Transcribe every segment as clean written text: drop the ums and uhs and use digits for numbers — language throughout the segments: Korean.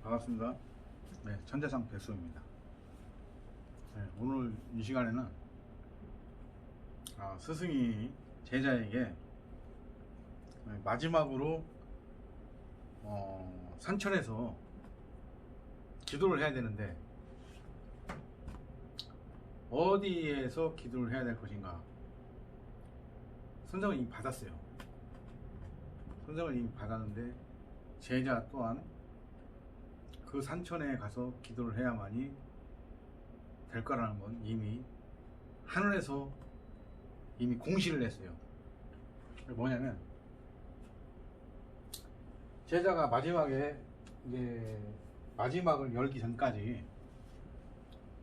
반갑습니다. 네, 천재상 백수입니다. 네, 오늘 이 시간에는 스승이 제자에게 마지막으로 산천에서 기도를 해야 되는데 어디에서 기도를 해야 될 것인가. 선정을 이미 받았어요. 선정을 이미 받았는데 제자 또한 그 산천에 가서 기도를 해야만이 될 거라는 건 이미 하늘에서 이미 공시를 했어요. 뭐냐면 제자가 마지막에 이제 마지막을 열기 전까지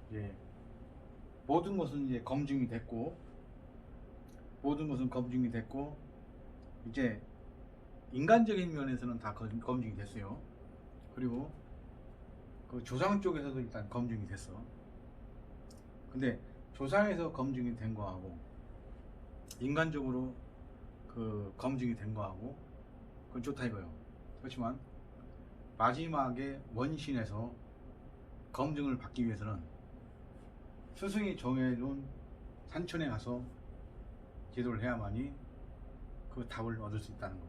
이제 모든 것은 이제 검증이 됐고 이제 인간적인 면에서는 다 검증이 됐어요. 그리고 그 조상 쪽에서도 일단 검증이 됐어. 근데 조상에서 검증이 된 거하고 인간적으로 그 검증이 된 거하고 그건 좋다 이거요. 그렇지만 마지막에 원신에서 검증을 받기 위해서는 스승이 정해놓은 산천에 가서 기도를 해야만이 그 답을 얻을 수 있다는 거.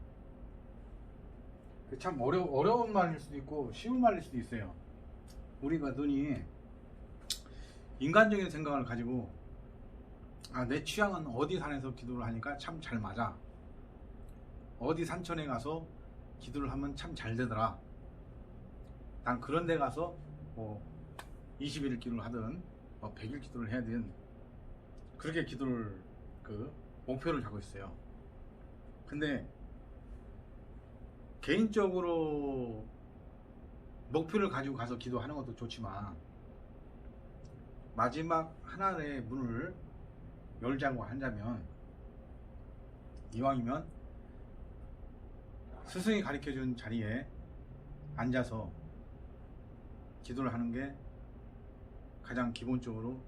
참 어려운 말일 수도 있고 쉬운 말일 수도 있어요. 우리가 눈이 인간적인 생각을 가지고 내 취향은 어디 산에서 기도를 하니까 참 잘 맞아, 어디 산천에 가서 기도를 하면 참 잘 되더라, 난 그런 데 가서 뭐 20일 기도를 하든 뭐 100일 기도를 해야 되든 그렇게 기도를 목표를 잡고 있어요. 근데 개인적으로 목표를 가지고 가서 기도하는 것도 좋지만 마지막 하나의 문을 열자고 한다면 이왕이면 스승이 가르쳐준 자리에 앉아서 기도를 하는 게 가장 기본적으로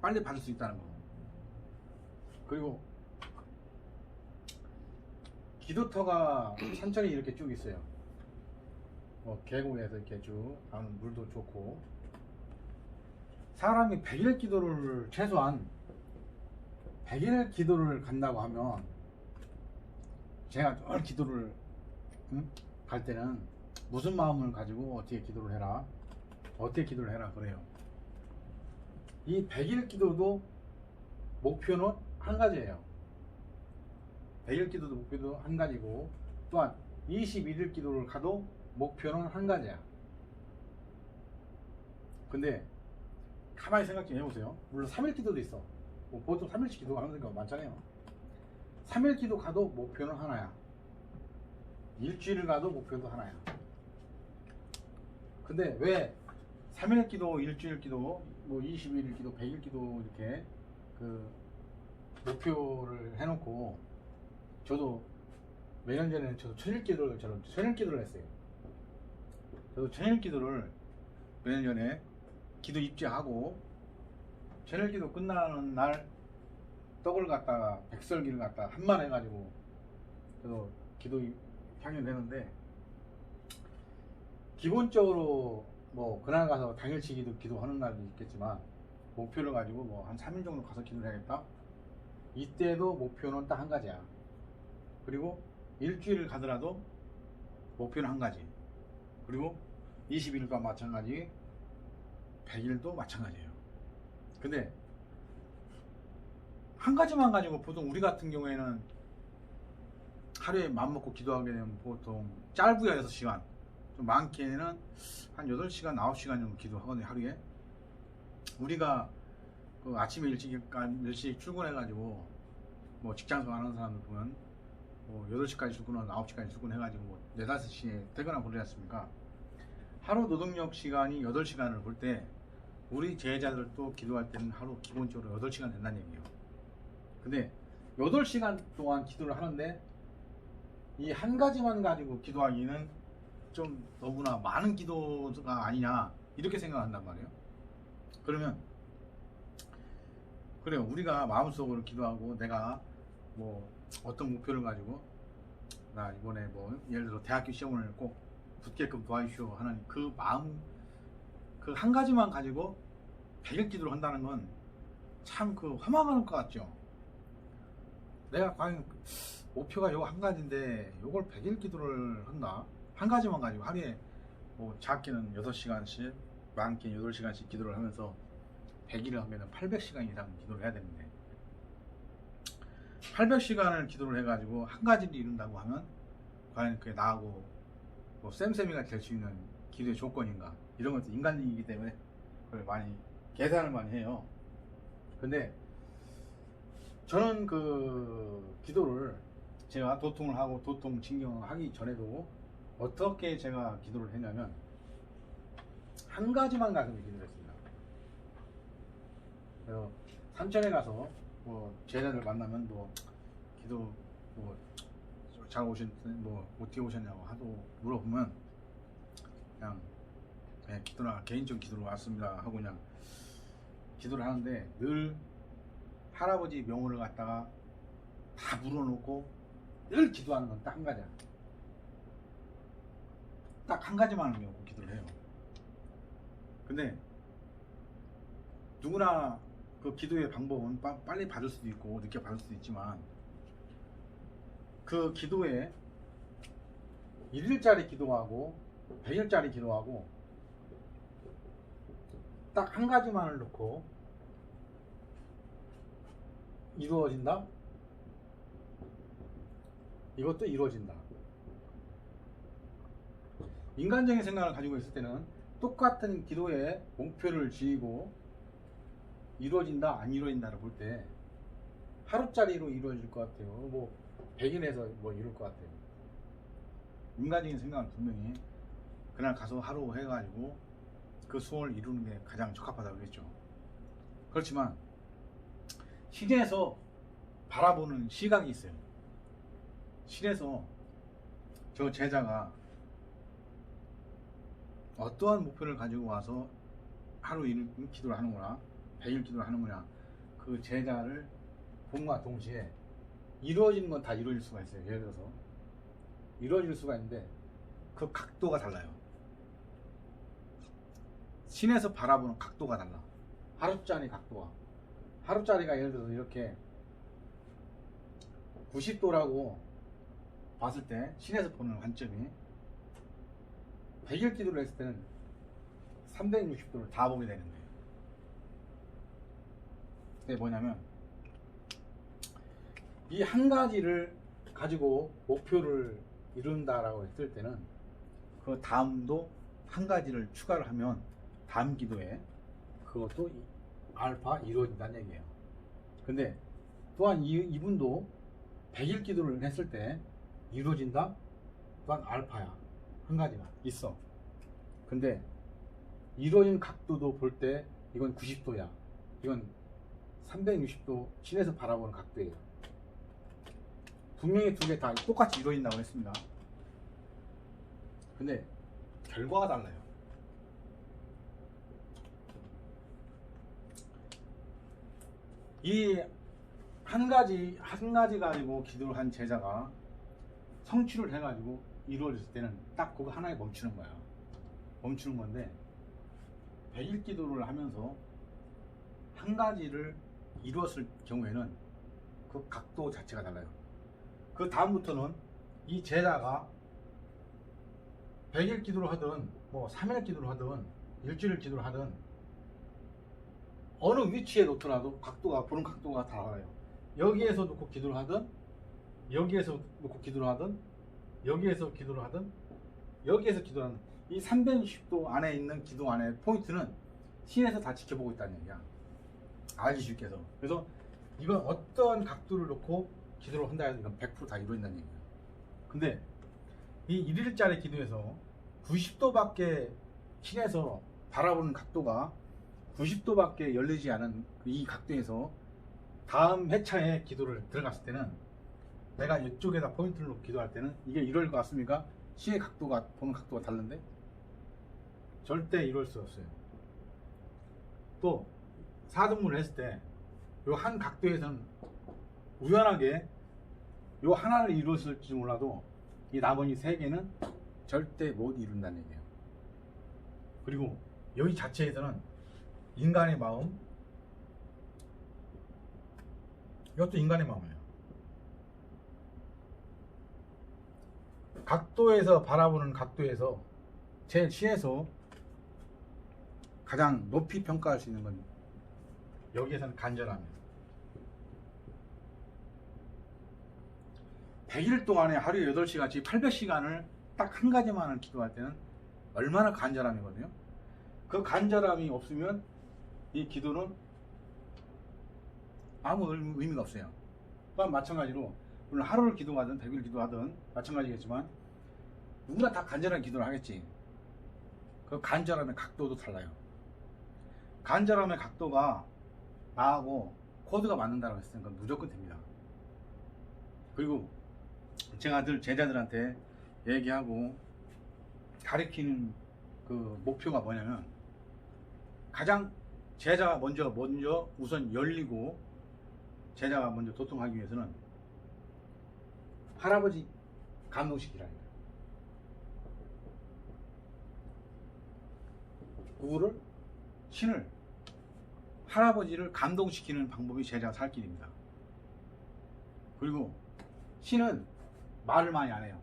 빨리 받을 수 있다는 거. 그리고 기도터가 산천이 이렇게 쭉 있어요. 계곡에서 이렇게 쭉 가면 물도 좋고, 사람이 100일 기도를 최소한 100일 기도를 간다고 하면 제가 늘 기도를 갈 때는 무슨 마음을 가지고 어떻게 기도를 해라 그래요. 이 100일 기도도 목표는 한 가지예요. 100일 기도도 목표도 한 가지고, 또한 21일 기도를 가도 목표는 한 가지야. 근데 가만히 생각 좀 해보세요. 물론 3일 기도도 있어. 보통 3일씩 기도하는 경우가 많잖아요. 3일 기도 가도 목표는 하나야. 일주일을 가도 목표도 하나야. 근데 왜 3일 기도, 일주일 기도, 뭐 21일 기도, 100일 기도 이렇게 목표를 해놓고, 저도 몇 년 전에는 저도 천일 기도를 했어요. 저도 천일 기도를 몇 년 전에 기도 입지하고 천일 기도 끝나는 날 떡을 갖다가 백설기를 갖다가 한만 해가지고 저도 기도 향연을 했는데, 기본적으로 뭐 그날 가서 당일치 기도하는 날도 있겠지만 목표를 가지고 뭐 한 3일 정도 가서 기도를 해야겠다, 이때도 목표는 딱 한 가지야. 그리고 일주일을 가더라도 목표는 한 가지. 그리고 20일과 마찬가지, 100일도 마찬가지예요. 근데 한 가지만 가지고 보통 우리 같은 경우에는 하루에 맘먹고 기도하게 되면 보통 짧고야 6시간, 좀 많게는 한 8시간, 9시간 정도 기도하거든요, 하루에. 우리가 아침에 일찍 출근해가지고 뭐 직장서 가는 사람들 보면 뭐 8시까지 출근하고 9시까지 출근해가지고 뭐 4, 5시에 퇴근하고 그러지 않습니까? 하루 노동력 시간이 8시간을 볼 때 우리 제자들도 기도할 때는 하루 기본적으로 8시간 된다는 얘기예요. 근데 8시간 동안 기도를 하는데 이 한 가지만 가지고 기도하기는 좀 너무나 많은 기도가 아니냐, 이렇게 생각한단 말이에요. 그러면 그래요, 우리가 마음속으로 기도하고 내가 뭐 어떤 목표를 가지고 나 이번에 뭐 예를 들어 대학교 시험을 꼭 붙게끔 도와주시오 하는 그 마음, 그 한 가지만 가지고 100일 기도를 한다는 건 참 그 허망한 것 같죠. 내가 과연 목표가 요 한 가지인데 요걸 100일 기도를 한다, 한 가지만 가지고 하루에 뭐 작게는 6시간씩 많게 8시간씩 기도를 하면서 100일을 하면 800시간 이상 기도를 해야 되는데, 800시간을 기도를 해가지고 한 가지를 이룬다고 하면 과연 그게 나하고 뭐 쌤쌤이가 될 수 있는 기도의 조건인가, 이런 것도 인간이기 때문에 그걸 많이 계산을 많이 해요. 근데 저는 그 기도를 제가 도통을 하고 도통 징경을 하기 전에도 어떻게 제가 기도를 했냐면 한 가지만 가지고 기도를 했습니다. 그래서 산천에 가서 뭐 제자들 만나면 뭐 기도 뭐 잘 뭐 어떻게 오셨냐고 하도 물어보면 그냥 기도나 개인적 기도로 왔습니다 하고 그냥 기도를 하는데, 늘 할아버지 명호를 갖다가 다 물어놓고 늘 기도하는 건 딱 한 가지야. 딱 한 가지만 하는 경우 기도를 해요. 근데 누구나 그 기도의 방법은 빨리 받을 수도 있고 늦게 받을 수도 있지만, 그 기도에 1일짜리 기도하고 100일짜리 기도하고 딱 한 가지만을 놓고 이루어진다? 이것도 이루어진다. 인간적인 생각을 가지고 있을 때는 똑같은 기도에 목표를 지이고 이루어진다 안 이루어진다를 볼 때 하루짜리로 이루어질 것 같아요. 뭐 100일에서 뭐 이룰 것 같아요. 인간적인 생각은 분명히 그날 가서 하루 해가지고 그 소원을 이루는 게 가장 적합하다고 그랬죠. 그렇지만 신에서 바라보는 시각이 있어요. 신에서 저 제자가 어떠한 목표를 가지고 와서 하루 기도를 하는구나, 100일 기도를 하는구나, 그 제자를 봄과 동시에 이루어지는 건 다 이루어질 수가 있어요. 예를 들어서 이루어질 수가 있는데 그 각도가 달라요. 신에서 바라보는 각도가 달라. 하루짜리 각도가, 하루짜리가 예를 들어서 이렇게 90도라고 봤을 때 신에서 보는 관점이 100일 기도를 했을 때는 360도를 다 보게 되는 거예요. 그게 뭐냐면 이 한 가지를 가지고 목표를 이룬다라고 했을 때는 그 다음도 한 가지를 추가를 하면 다음 기도에 그것도 알파 이루어진다는 얘기예요. 근데 또한 이분도 100일 기도를 했을 때 이루어진다? 또한 알파야. 한 가지가 있어. 근데 이루어진 각도도 볼 때 이건 90도야. 이건 360도 신에서 바라보는 각도예요. 분명히 두 개 다 똑같이 이루어진다고 했습니다. 근데 결과가 달라요. 이 한 가지 가지고 기도를 한 제자가 성취를 해가지고 이루어졌을 때는 딱 그거 하나에 멈추는 거야. 멈추는 건데 100일 기도를 하면서 한 가지를 이루었을 경우에는 그 각도 자체가 달라요. 그 다음부터는 이 제자가 100일 기도를 하든 뭐 3일 기도를 하든 일주일 기도를 하든 어느 위치에 놓더라도 각도가, 보는 각도가 달라요. 여기에서 놓고 기도를 하든 여기에서 놓고 기도를 하든 여기에서 기도를 하든 여기에서 기도를 하든 이 360도 안에 있는 기도 안에 포인트는 신에서 다 지켜보고 있다는 얘기야. 알기 쉽게 해서. 그래서 이건 어떤 각도를 놓고 기도를 한다 해서 이건 100% 다 이루어진다는 얘기야. 근데 이 1일짜리 기도에서 90도밖에 신에서 바라보는 각도가 90도밖에 열리지 않은 이 각도에서 다음 회차에 기도를 들어갔을 때는 내가 이쪽에다 포인트를 놓고 기도할 때는 이게 이럴 것 같습니까? 신의 각도가, 보는 각도가 다른데? 절대 이럴 수 없어요. 또 사등문을 했을 때 요 한 각도에서는 우연하게 요 하나를 이루었을지 몰라도 이 나머지 세 개는 절대 못 이룬다는 얘기예요. 그리고 여기 자체에서는 인간의 마음, 이것도 인간의 마음이에요. 각도에서 바라보는 각도에서 제일 신에서 가장 높이 평가할 수 있는 건 여기에서는 간절함이에요. 100일 동안에 하루에 8시간씩 800시간을 딱 한 가지만을 기도할 때는 얼마나 간절함이거든요. 그 간절함이 없으면 이 기도는 아무 의미가 없어요. 또한 마찬가지로 물론 하루를 기도하든 100일 기도하든 마찬가지겠지만 누구나 다 간절한 기도를 하겠지. 그 간절함의 각도도 달라요. 간절함의 각도가 나하고 코드가 맞는다고 했을 때 그건 무조건 됩니다. 그리고 제가 늘 제자들한테 얘기하고 가르치는 그 목표가 뭐냐면 가장 제자가 먼저 우선 열리고 제자가 먼저 도통하기 위해서는 할아버지 감동시키라는 거예요. 누구를? 신을, 할아버지를 감동시키는 방법이 제자 살 길입니다. 그리고 신은 말을 많이 안 해요.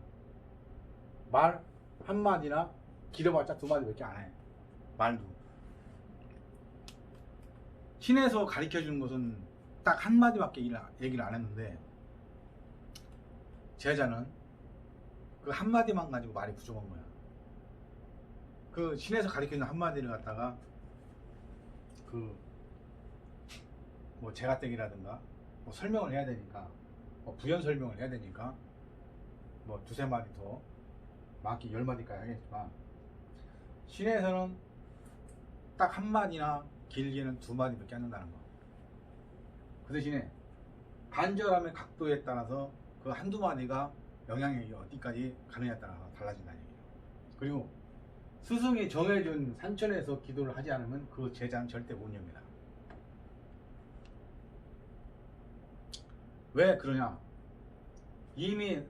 말 한마디나 길어봤자 2마디밖에 안 해. 말도. 신에서 가르쳐 주는 것은 딱 한마디밖에 얘기를 안 했는데 제자는 그 한마디만 가지고 말이 부족한 거야. 그 신에서 가르쳐 주는 한마디를 갖다가 뭐 재가댁이라든가 뭐 설명을 해야 되니까 뭐 부연 설명을 해야 되니까 뭐 2~3마디 더 많게 10마디까지 하겠지만 신에서는 딱 한마디나 길게는 2마디밖에 안 한다는 거. 그 대신에 간절함의 각도에 따라서 그 1~2마디가 영향력이 어디까지 가느냐에 따라 달라진다는 얘기예요. 그리고 스승이 정해준 산천에서 기도를 하지 않으면 그 제자는 절대 못 엽니다. 왜 그러냐? 이미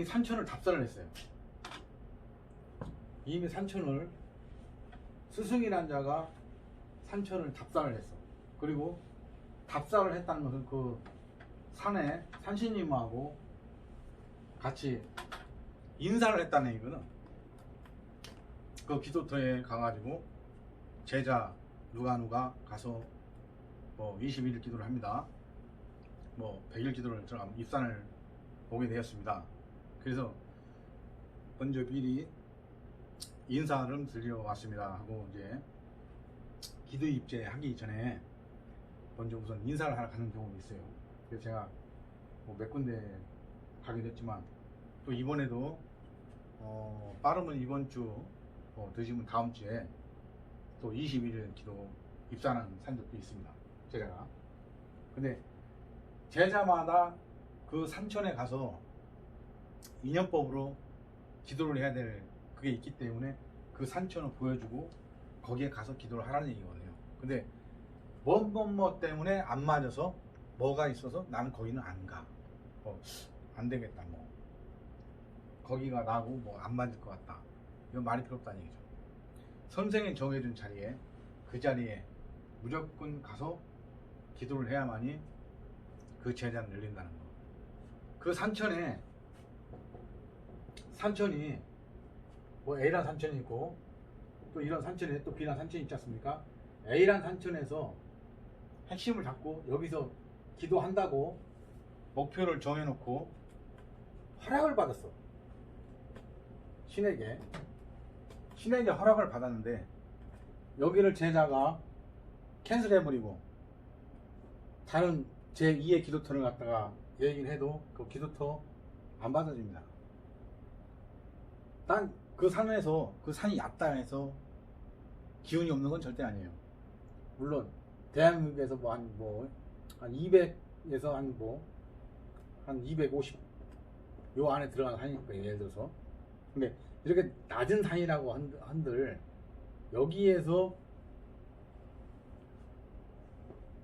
산천을 답사를 했어요. 이미 산천을 스승이란 자가 산천을 답사를 했어. 그리고 답사를 했다는 것은 그 산에 산신님하고 같이 인사를 했다는 얘기거든. 그 기도터에 가가지고 제자 누가 가서 뭐 21일 기도를 합니다. 뭐 100일 기도를 들어가면 입산을 보게 되었습니다. 그래서 먼저 미리 인사를 드려왔습니다 하고 이제 기도 입제하기 전에 먼저 우선 인사를 하러 가는 경우도 있어요. 그래서 제가 뭐 몇 군데 가게 됐지만 또 이번에도 빠르면 이번 주 늦으면 다음 주에 또 21일 기도 입산하는 산적도 있습니다. 제자가. 근데 제자마다 그 산천에 가서 인연법으로 기도를 해야 될 그게 있기 때문에 그 산천을 보여주고 거기에 가서 기도를 하라는 얘기거든요. 근데 뭐 때문에 안 맞아서 뭐가 있어서 나는 거기는 안 가. 안 되겠다. 뭐 거기가 나고 뭐 안 맞을 것 같다. 이건 말이 필요 없다는 얘기죠. 선생이 정해준 자리에 그 자리에 무조건 가서 기도를 해야만이 그 제자는 열린다는 거. 그 산천이 뭐 A란 산천이 있고 또 이런 산천에 또 B란 산천이 있지 않습니까? A란 산천에서 핵심을 잡고 여기서 기도한다고 목표를 정해놓고 허락을 받았어. 신에게 허락을 받았는데 여기를 제자가 캔슬해버리고 다른 제2의 기도터를 갖다가 얘기를 해도 그 기도터 안 받아줍니다. 난 그 산에서 그 산이 얕다 해서 기운이 없는 건 절대 아니에요. 물론 대한민국에서 한 200에서 한 250 요 안에 들어가는 산이니까 예를 들어서. 근데 이렇게 낮은 산이라고 한들 여기에서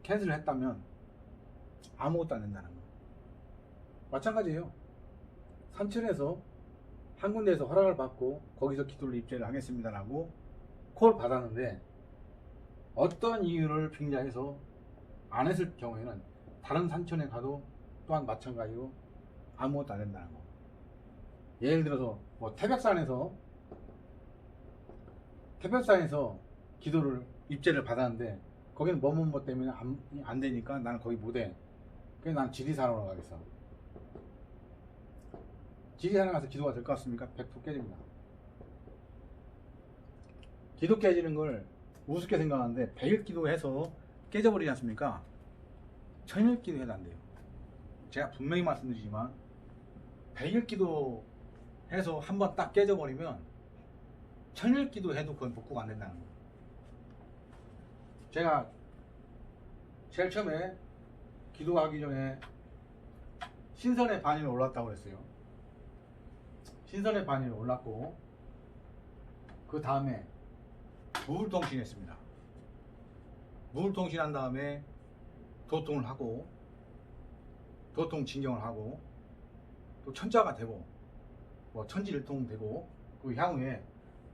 캔슬을 했다면 아무것도 안 된다는 거. 마찬가지예요. 산천에서 한 군데에서 허락을 받고 거기서 기도를 입제를 하겠습니다라고 콜 받았는데 어떤 이유를 빙자해서 안 했을 경우에는 다른 산천에 가도 또한 마찬가지로 아무것도 안 된다는 거. 예를 들어서 뭐 태백산에서 기도를 입제를 받았는데 거기는 뭐뭐 때문에 안 되니까 나는 거기 못해. 그래서 난 지리산으로 가겠어. 지리산에 가서 기도가 될 것 같습니까? 100% 깨집니다. 기도 깨지는 걸 우습게 생각하는데 100일 기도해서 깨져버리지 않습니까? 1000일 기도해도 안 돼요. 제가 분명히 말씀드리지만 100일 기도해서 한번 딱 깨져버리면 1000일 기도해도 그건 복구가 안 된다는 거예요. 제가 제일 처음에 기도하기 전에 신선의 반열에 올랐다고 그랬어요. 신선의 반열에 올랐고 그 다음에 무울통신 했습니다. 무울통신 한 다음에 도통을 하고 도통 진경을 하고 또 천자가 되고 뭐 천지일통 되고 그 향후에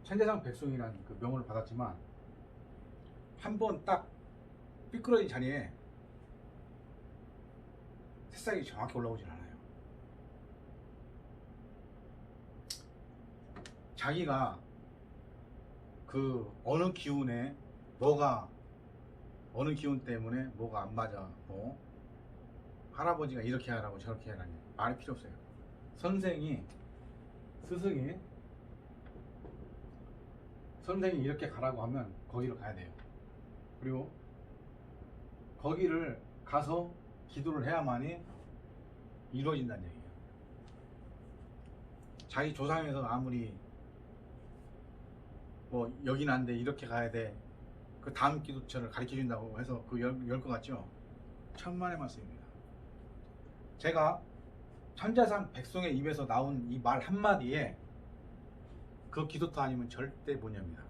천재상 백성이라는 그 명을 받았지만 한 번 딱 삐뚤어진 자리에 새싹이 정확히 올라오질 않아요. 자기가 그 어느 기운에 뭐가 어느 기운 때문에 뭐가 안 맞아 뭐 할아버지가 이렇게 하라고 저렇게 하라니 말이 필요 없어요. 선생이 이렇게 가라고 하면 거기로 가야 돼요. 그리고 거기를 가서 기도를 해야만이 이루어진다는 얘기예요. 자기 조상에서 아무리 뭐 여긴 안 돼 이렇게 가야 돼 그 다음 기도처를 가르쳐 준다고 해서 그 열 것 같죠? 천만의 말씀입니다. 제가 천자상 백성의 입에서 나온 이 말 한마디에 그 기도터 아니면 절대 못 엽니다.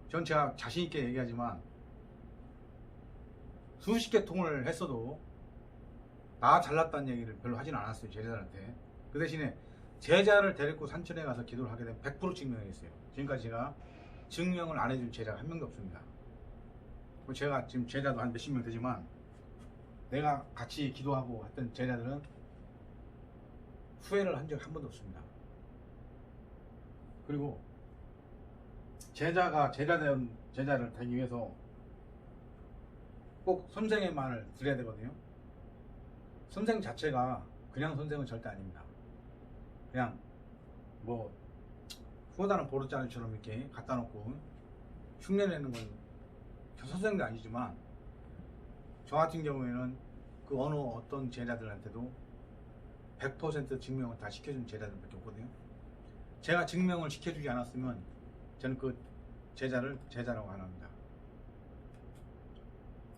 전 제가 자신있게 얘기하지만 수십 개 통을 했어도 나 잘났다는 얘기를 별로 하진 않았어요. 제자들한테. 그 대신에 제자를 데리고 산천에 가서 기도를 하게 되면 100% 증명했어요. 지금까지 제가 증명을 안 해준 제자가 한 명도 없습니다. 제가 지금 제자도 한 몇십 명 되지만 내가 같이 기도하고 했던 제자들은 후회를 한 적이 한 번도 없습니다. 그리고 제자가 제자를 되기 위해서 꼭 선생의 말을 들어야 되거든요. 선생 자체가 그냥 선생은 절대 아닙니다. 그냥 뭐 후다는 보르자리처럼 이렇게 갖다 놓고 흉내내는 건 선생도 아니지만 저 같은 경우에는 그 어느 어떤 제자들한테도 100% 증명을 다 시켜준 제자들밖에 없거든요. 제가 증명을 시켜주지 않았으면 저는 그 제자를 제자라고 안 합니다.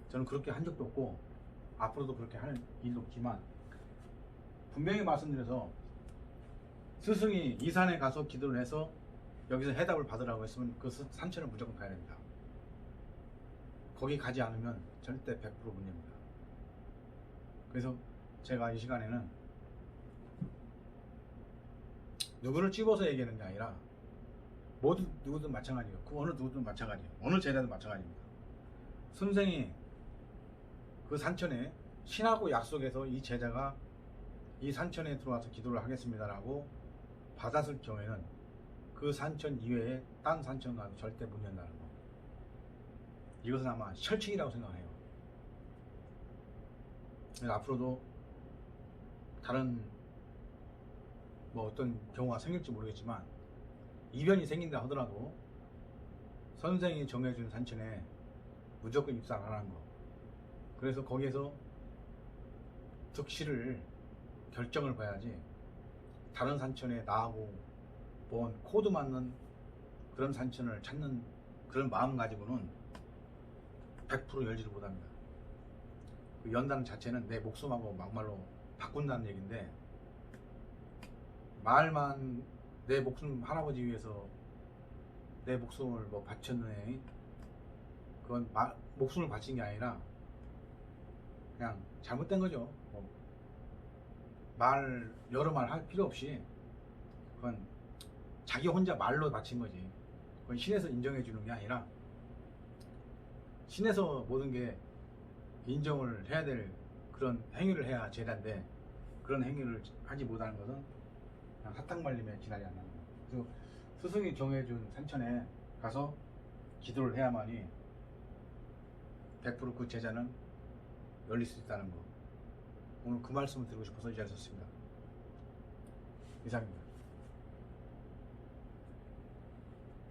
저는 그렇게 한 적도 없고 앞으로도 그렇게 할 일도 없지만 분명히 말씀드려서 스승이 이 산에 가서 기도를 해서 여기서 해답을 받으라고 했으면 그 산천을 무조건 가야 됩니다. 거기 가지 않으면 절대 100% 못 냅니다. 그래서 제가 이 시간에는 누구를 찝어서 얘기하는 게 아니라 누구든 마찬가지예요. 그 어느 누구든 마찬가지예요. 어느 제자든 마찬가지입니다. 선생이 그 산천에 신하고 약속해서 이 제자가 이 산천에 들어와서 기도를 하겠습니다라고 받았을 경우에는 그 산천 이외에 딴 산천 가도 절대 못 연다는 거. 이것은 아마 철칙이라고 생각해요. 그래서 앞으로도 다른 뭐 어떤 경우가 생길지 모르겠지만 이변이 생긴다 하더라도 선생이 정해준 산천에 무조건 입사 안 하는 거. 그래서 거기에서 득실을 결정을 봐야지 다른 산천에 나하고 뭔 코드 맞는 그런 산천을 찾는 그런 마음 가지고는 100% 열지를 못합니다. 그 연다는 자체는 내 목숨하고 막말로 바꾼다는 얘기인데 말만 내 목숨 할아버지 위해서 내 목숨을 뭐 바쳤네 그건 목숨을 바친 게 아니라 그냥 잘못된 거죠. 뭐 여러 말 할 필요 없이 그건 자기 혼자 말로 바친 거지. 그건 신에서 인정해 주는 게 아니라 신에서 모든 게 인정을 해야 될 그런 행위를 해야 제단데, 그런 행위를 하지 못하는 것은 그냥 사탕 말림에 지나지 않는 거예요. 그래서 스승이 정해준 산천에 가서 기도를 해야만이 100% 그 제자는 열릴 수 있다는 거. 오늘 그 말씀을 드리고 싶어서 이 자리에 섰습니다. 이상입니다.